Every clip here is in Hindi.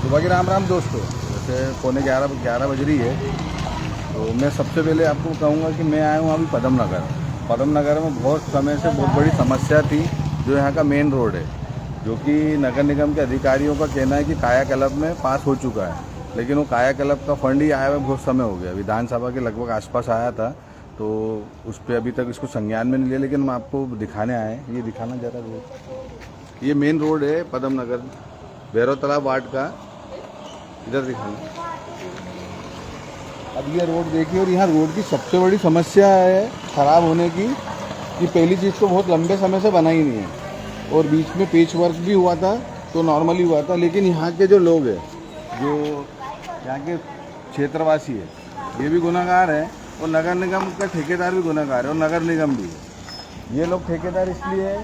सुबह की राम राम दोस्तों। जैसे पौने 11 बज रही है, तो मैं सबसे पहले आपको कहूँगा कि मैं आया हूँ अभी पदम नगर में बहुत समय से बहुत बड़ी समस्या थी। जो यहाँ का मेन रोड है, जो कि नगर निगम के अधिकारियों का कहना है कि कायाकल्प में पास हो चुका है, लेकिन वो कायाकल्प का फंड ही आया हुआ बहुत समय हो गया। विधानसभा के लगभग आसपास आया था, तो उस पर अभी तक इसको संज्ञान में नहीं लिया। लेकिन हम आपको दिखाने आए हैं, ये दिखाना ज़रा रोड। ये मेन रोड है पदम नगर भैरव तालाब वार्ड का, इधर दिखाना। अब ये रोड देखिए, और यहाँ रोड की सबसे बड़ी समस्या है ख़राब होने की कि पहली चीज़ तो बहुत लंबे समय से बना ही नहीं है, और बीच में पेच वर्क भी हुआ था तो नॉर्मली हुआ था। लेकिन यहाँ के जो लोग हैं, जो यहाँ के क्षेत्रवासी है, ये भी गुनाहगार है, और नगर निगम का ठेकेदार भी गुनाहगार है, और नगर निगम भी है। ये लोग ठेकेदार इसलिए है,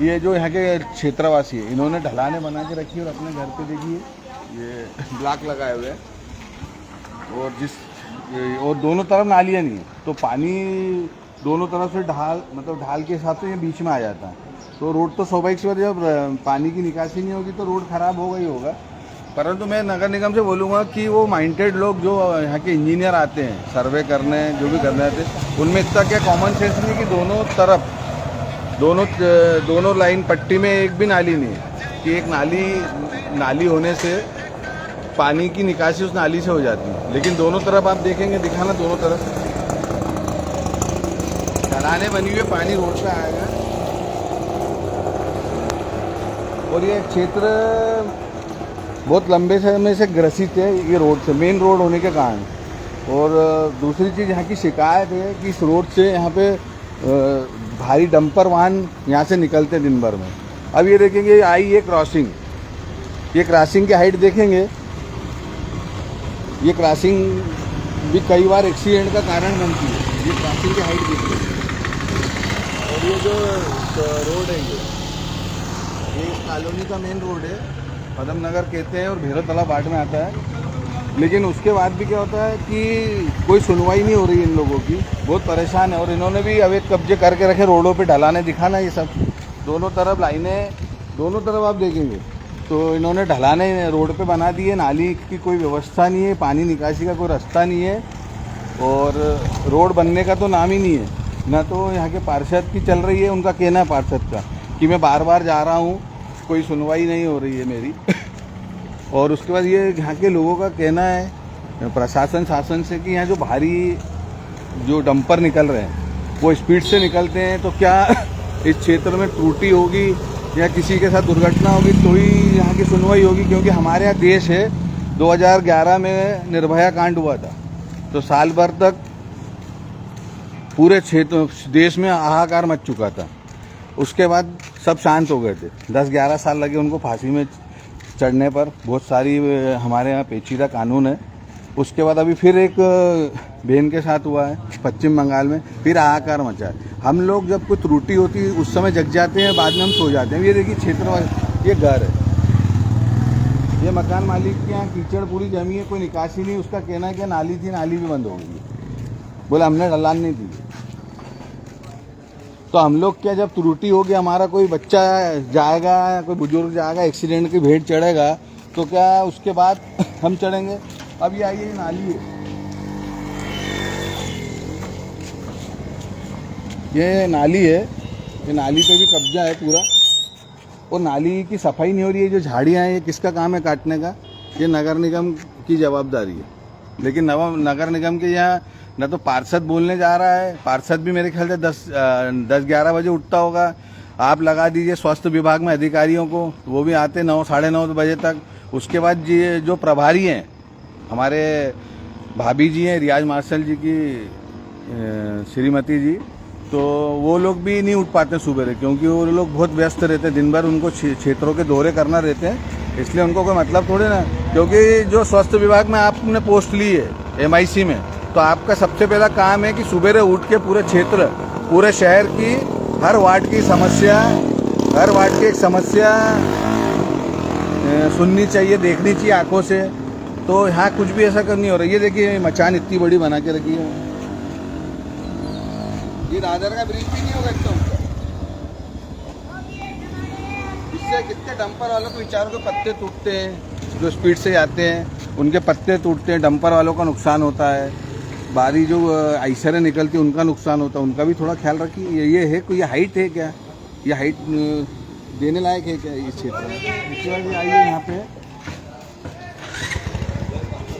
ये जो यहाँ के क्षेत्रवासी है, इन्होंने ढलाने बना के रखी है, और अपने घर पे देखिए ये ब्लॉक लगाए हुए हैं, और दोनों तरफ नालियाँ नहीं है, तो पानी दोनों तरफ से ढाल के हिसाब से ये बीच में आ जाता है। तो रोड तो स्वाभाविक से जब पानी की निकासी नहीं होगी तो रोड खराब होगा ही होगा। परंतु मैं नगर निगम से बोलूँगा कि वो माइंडेड लोग जो यहाँ के इंजीनियर आते हैं सर्वे करने, जो भी करने आते हैं, उनमें इतना क्या कॉमन सेंस नहीं कि दोनों तरफ दोनों लाइन पट्टी में एक भी नाली नहीं है, कि एक नाली होने से पानी की निकासी उस नाली से हो जाती है। लेकिन दोनों तरफ आप देखेंगे, दिखाना, दोनों तरफ ढलाने बनी हुई है, पानी रोड पे आएगा। और ये क्षेत्र बहुत लंबे समय से ग्रसित है ये रोड से, मेन रोड होने के कारण। और दूसरी चीज़ यहाँ की शिकायत है कि इस रोड से यहाँ पे भारी डंपर वाहन यहाँ से निकलते हैं दिन भर में। अब ये देखेंगे, आई ये क्रॉसिंग की हाइट देखेंगे, ये क्रॉसिंग भी कई बार एक्सीडेंट का कारण बनती है। ये क्रॉसिंग की हाइट देखिए, और ये जो रोड है, ये इस कॉलोनी का मेन रोड है, पदम नगर कहते हैं, और भैरव तालाब वार्ड में आता है। लेकिन उसके बाद भी क्या होता है कि कोई सुनवाई नहीं हो रही इन लोगों की, बहुत परेशान है। और इन्होंने भी अवैध कब्जे करके रखे रोडों पे, ढलाने दिखाना, ये सब दोनों तरफ लाइनें, दोनों तरफ आप देखेंगे तो इन्होंने ढलाने रोड पे बना दिए। नाली की कोई व्यवस्था नहीं है, पानी निकासी का कोई रास्ता नहीं है, और रोड बनने का तो नाम ही नहीं है। ना तो यहाँ के पार्षद की चल रही है, उनका कहना है पार्षद का कि मैं बार बार जा रहा हूँ, कोई सुनवाई नहीं हो रही है मेरी। और उसके बाद ये यहाँ के लोगों का कहना है प्रशासन शासन से कि यहाँ जो भारी जो डंपर निकल रहे हैं वो स्पीड से निकलते हैं, तो क्या इस क्षेत्र में त्रुटि होगी या किसी के साथ दुर्घटना होगी तो ही यहाँ की सुनवाई होगी। क्योंकि हमारे यहाँ देश है, 2011 में निर्भया कांड हुआ था, तो साल भर तक पूरे क्षेत्र देश में हाहाकार मच चुका था। उसके बाद सब शांत हो गए थे, 10-11 साल लगे उनको फांसी में चढ़ने पर। बहुत सारी हमारे यहाँ पेचीदा कानून है। उसके बाद अभी फिर एक बहन के साथ हुआ है पश्चिम बंगाल में, फिर हाहाकार मचा है। हम लोग जब कोई त्रुटि होती है उस समय जग जाते हैं, बाद में हम सो जाते हैं। ये देखिए क्षेत्र, ये घर है, ये मकान मालिक के यहाँ कीचड़ पूरी जमी है, कोई निकासी नहीं। उसका कहना है कि नाली थी, नाली भी बंद हो गई, बोले हमने ढलान नहीं दी। तो हम लोग क्या, जब त्रुटि होगी, हमारा कोई बच्चा जाएगा, कोई बुजुर्ग जाएगा, एक्सीडेंट की भेंट चढ़ेगा, तो क्या उसके बाद हम चढ़ेंगे। अब ये आइए, नाली है, ये नाली है, ये नाली पे भी कब्जा है पूरा, और नाली की सफाई नहीं हो रही है। जो झाड़ियाँ हैं, ये किसका काम है काटने का? ये नगर निगम की जवाबदारी है। लेकिन नगर निगम के यहाँ न तो पार्षद बोलने जा रहा है, पार्षद भी मेरे ख्याल से 10-11 बजे उठता होगा। आप लगा दीजिए स्वास्थ्य विभाग में अधिकारियों को, वो भी आते 9-9:30 बजे तक। उसके बाद जी जो प्रभारी हैं, हमारे भाभी जी हैं, रियाज मार्शल जी की श्रीमती जी, तो वो लोग भी नहीं उठ पाते सुबह, क्योंकि वो लोग बहुत व्यस्त रहते हैं दिन भर, उनको क्षेत्रों के दौरे करना रहते हैं, इसलिए उनको कोई मतलब थोड़े ना। क्योंकि जो स्वास्थ्य विभाग में आपने पोस्ट ली है MIC में, तो आपका सबसे पहला काम है कि सुबह उठ के पूरे क्षेत्र, पूरे शहर की हर वार्ड की समस्या, हर वार्ड की एक समस्या सुननी चाहिए, देखनी चाहिए आंखों से। तो यहाँ कुछ भी ऐसा नहीं हो रहा है। ये देखिए मचान इतनी बड़ी बना के रखी है, ये दादर का ब्रिज भी नहीं होगा एकदम। इससे कितने डंपर वालों को बेचारों के पत्ते टूटते हैं। जो स्पीड से जाते हैं उनके पत्ते टूटते हैं, डंपर वालों का नुकसान होता है, बारी जो आइसरें निकलती हैं उनका नुकसान होता है, उनका भी थोड़ा ख्याल रखिए। ये है कोई हाइट है क्या, ये हाइट देने लायक है क्या इस क्षेत्र में? इसके बाद आइए यहाँ पे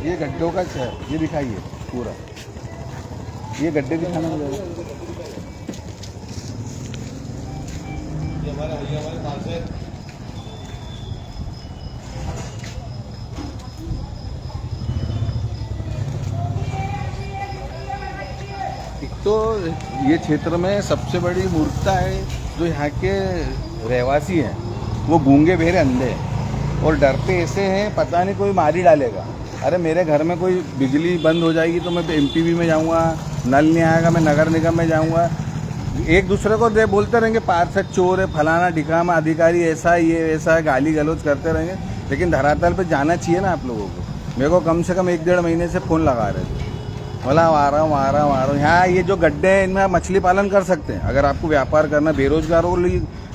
ये गड्ढों का है, ये दिखाइए पूरा, ये गड्ढे दिखाना मुझे। हमारे पास है एक तो ये क्षेत्र में सबसे बड़ी मूर्खता है जो यहाँ के रहवासी हैं, वो गूंगे बहरे अंधे हैं और डरते ऐसे हैं पता नहीं कोई मार ही डालेगा। अरे मेरे घर में कोई बिजली बंद हो जाएगी तो मैं एमटीवी में जाऊँगा, नल नहीं आएगा मैं नगर निगम में जाऊँगा। एक दूसरे को बोलते रहेंगे पार्षद चोर है, फलाना ढिकामा अधिकारी ऐसा है, ये वैसा है, गाली गलौज करते रहेंगे, लेकिन धरातल पे जाना चाहिए ना आप लोगों को। मेरे को कम से कम 1-1.5 महीने से फ़ोन लगा रहे थे, बोला आ रहा हूँ। यहाँ ये जो गड्ढे हैं इनमें आप मछली पालन कर सकते हैं। अगर आपको व्यापार करना, बेरोजगारों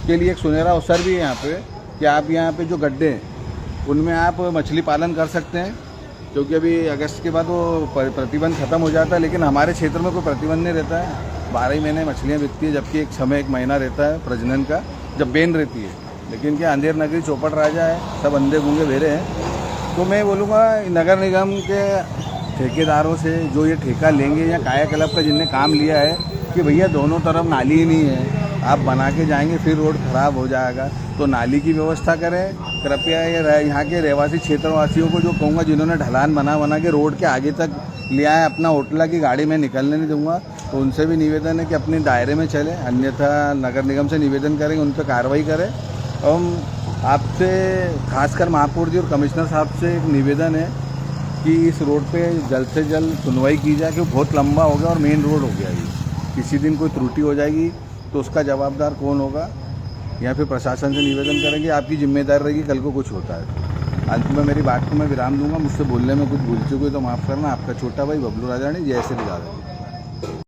के लिए एक सुनहरा अवसर भी है यहाँ पे कि आप यहाँ पे जो गड्ढे हैं उनमें आप मछली पालन कर सकते हैं, क्योंकि अभी अगस्त के बाद वो प्रतिबंध खत्म हो जाता है। लेकिन हमारे क्षेत्र में कोई प्रतिबंध नहीं रहता है, 12 ही महीने मछलियाँ बिकती है, जबकि एक समय 1 महीना रहता है प्रजनन का जब बेन रहती है। लेकिन क्या अंधेर नगरी चौपट राजा है, सब अंधे गूंगे बेरे हैं। तो मैं बोलूँगा नगर निगम के ठेकेदारों से जो ये ठेका लेंगे या कायाकल्प का जिनने काम लिया है कि भैया दोनों तरफ नाली ही नहीं है, आप बना के जाएंगे फिर रोड ख़राब हो जाएगा, तो नाली की व्यवस्था करें। कृपया ये यहाँ के रहवासी क्षेत्रवासियों को जो कहूँगा जिन्होंने ढलान बना के रोड के आगे तक ले आए अपना होटला की गाड़ी में निकलने नहीं दूंगा, तो उनसे भी निवेदन है कि अपने दायरे में चले, अन्यथा नगर निगम से निवेदन करेंगे, उन पर कार्रवाई करें। हम आपसे खासकर महापौर जी और कमिश्नर साहब से एक निवेदन है कि इस रोड पे जल्द से जल्द सुनवाई की जाए, क्योंकि बहुत लंबा हो गया और मेन रोड हो गया ये। किसी दिन कोई त्रुटि हो जाएगी तो उसका जवाबदार कौन होगा, या फिर प्रशासन से निवेदन करेंगे, आपकी जिम्मेदारी रहेगी कल को कुछ होता है। अंत में मेरी बात को मैं विराम दूंगा, मुझसे बोलने में कुछ भूल चुके तो माफ़ करना। आपका छोटा भाई बबलू राजानी, जय श्री राधे।